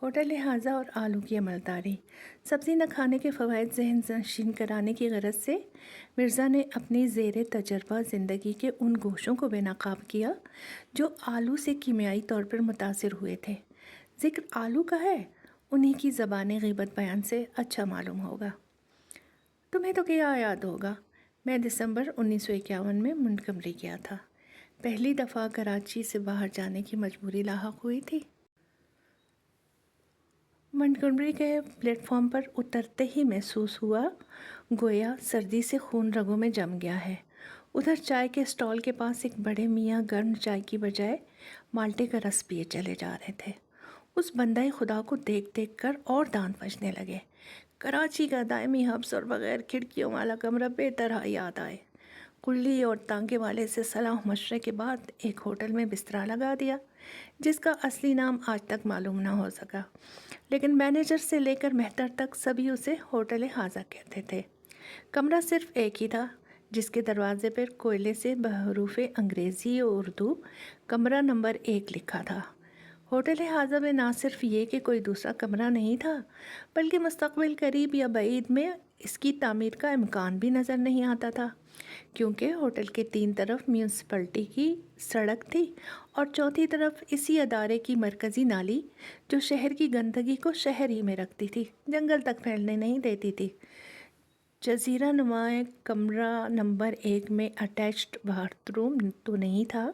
Hotel لحاظہ اور آلو کی عملداری۔ سبزی نہ کھانے کے فوائد ذہن نشین کرانے کی غرض سے مرزا نے اپنی زیر تجربہ زندگی کے ان گوشوں کو بے نقاب کیا جو آلو سے کیمیائی طور پر متاثر ہوئے تھے۔ ذکر آلو کا ہے، انہی کی زبان غیبت بیان سے اچھا معلوم ہوگا۔ تمہیں تو کیا یاد ہوگا، میں دسمبر 1951 میں منٹگمری گیا تھا۔ پہلی دفعہ کراچی سے باہر جانے کی مجبوری لاحق ہوئی تھی۔ منٹگمری کے پلیٹ فارم پر اترتے ہی محسوس ہوا گویا سردی سے خون رگوں میں جم گیا ہے۔ ادھر چائے کے اسٹال کے پاس ایک بڑے میاں گرم چائے کی بجائے مالٹے کا رس پیے چلے جا رہے تھے۔ اس بندہ خدا کو دیکھ دیکھ کر اور دانت بجنے لگے۔ کراچی کا دائمی حبس اور بغیر کھڑکیوں والا کمرہ بے طرح یاد آئے۔ کلی اور تانکے والے سے صلاح مشورے کے بعد ایک ہوٹل میں بستر لگا دیا، جس کا اصلی نام آج تک معلوم نہ ہو سکا، لیکن مینیجر سے لے کر مہتر تک سبھی اسے ہوٹل حاضہ کہتے تھے۔ کمرہ صرف ایک ہی تھا، جس کے دروازے پر کوئلے سے بحروف انگریزی اور اردو کمرہ نمبر 1 لکھا تھا۔ ہوٹل حاضہ میں نہ صرف یہ کہ کوئی دوسرا کمرہ نہیں تھا، بلکہ مستقبل قریب یا بعید میں اس کی تعمیر کا امکان بھی نظر نہیں آتا تھا، کیونکہ ہوٹل کے 3 طرف میونسپلٹی کی سڑک تھی اور چوتھی طرف اسی ادارے کی مرکزی نالی، جو شہر کی گندگی کو شہر ہی میں رکھتی تھی، جنگل تک پھیلنے نہیں دیتی تھی۔ جزیرہ نما کمرہ نمبر 1 میں اٹیچڈ باتھ روم تو نہیں تھا،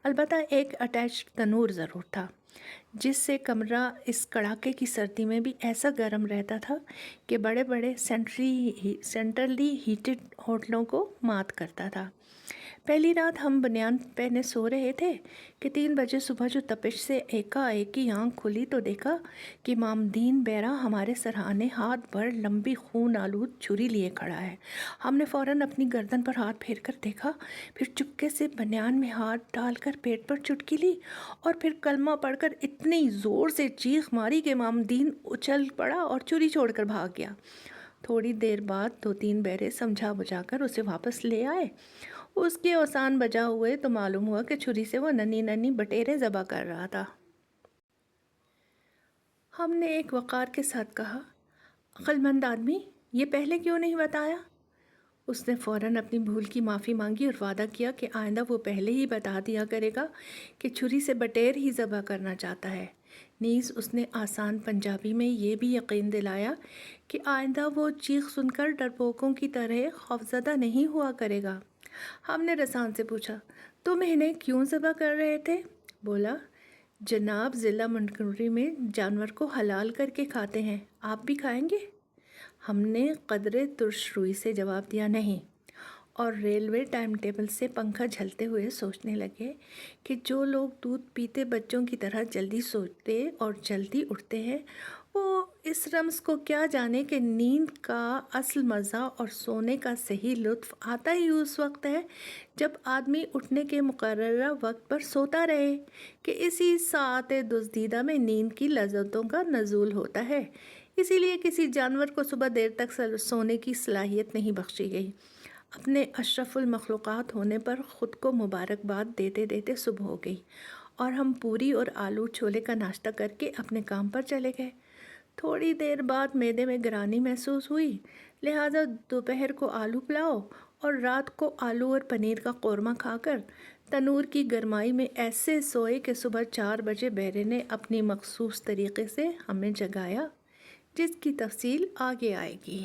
البتہ ایک اٹیچڈ تنور ضرور تھا، جس سے کمرہ اس کڑاکے کی سردی میں بھی ایسا گرم رہتا تھا کہ بڑے بڑے سینٹرلی ہیٹڈ ہوٹلوں کو مات کرتا تھا۔ پہلی رات ہم بنیان پہنے سو رہے تھے کہ 3 بجے صبح جو تپش سے ایک آنکھ کھلی تو دیکھا کہ مامدین بیرا ہمارے سرہانے ہاتھ بھر لمبی خون آلود چھری لیے کھڑا ہے۔ ہم نے فوراً اپنی گردن پر ہاتھ پھیر کر دیکھا، پھر چپکے سے بنیان میں ہاتھ ڈال کر پیٹ پر چٹکی لی اور پھر کلمہ پڑھ کر اتنی زور سے چیخ ماری کہ مامدین اچھل پڑا اور چھری چھوڑ کر بھاگ گیا۔ تھوڑی دیر بعد 2-3 بیرے سمجھا بجھا کر اسے واپس لے آئے۔ اس کے اوسان بجا ہوئے تو معلوم ہوا کہ چھری سے وہ ننھی ننھی بٹیریں ذبح کر رہا تھا۔ ہم نے ایک وقار کے ساتھ کہا، عقل مند آدمی، یہ پہلے کیوں نہیں بتایا؟ اس نے فوراً اپنی بھول کی معافی مانگی اور وعدہ کیا کہ آئندہ وہ پہلے ہی بتا دیا کرے گا کہ چھری سے بٹیر ہی ذبح کرنا چاہتا ہے۔ نیز اس نے آسان پنجابی میں یہ بھی یقین دلایا کہ آئندہ وہ چیخ سن کر ڈرپوکوں کی طرح خوفزدہ نہیں ہوا کرے گا۔ ہم نے رسان سے پوچھا، تم انہیں کیوں ذبح کر رہے تھے؟ بولا، جناب ضلع منٹگمری میں جانور کو حلال کر کے کھاتے ہیں، آپ بھی کھائیں گے؟ ہم نے قدرے ترش روئی سے جواب دیا، نہیں، اور ریلوے ٹائم ٹیبل سے پنکھا جھلتے ہوئے سوچنے لگے کہ جو لوگ دودھ پیتے بچوں کی طرح جلدی سوتے اور جلدی اٹھتے ہیں، وہ اس رمز کو کیا جانے کہ نیند کا اصل مزہ اور سونے کا صحیح لطف آتا ہی اس وقت ہے جب آدمی اٹھنے کے مقررہ وقت پر سوتا رہے، کہ اسی ساعت دزدیدہ میں نیند کی لذتوں کا نزول ہوتا ہے۔ اسی لیے کسی جانور کو صبح دیر تک سونے کی صلاحیت نہیں بخشی گئی۔ اپنے اشرف المخلوقات ہونے پر خود کو مبارکباد دیتے دیتے صبح ہو گئی اور ہم پوری اور آلو چھولے کا ناشتہ کر کے اپنے کام پر چلے گئے۔ تھوڑی دیر بعد معدے میں گرانی محسوس ہوئی، لہٰذا دوپہر کو آلو پلاؤ اور رات کو آلو اور پنیر کا قورمہ کھا کر تنور کی گرمائی میں ایسے سوئے کہ صبح 4 بجے بیرے نے اپنی مخصوص طریقے سے ہمیں جگایا، جس کی تفصیل آگے آئے گی۔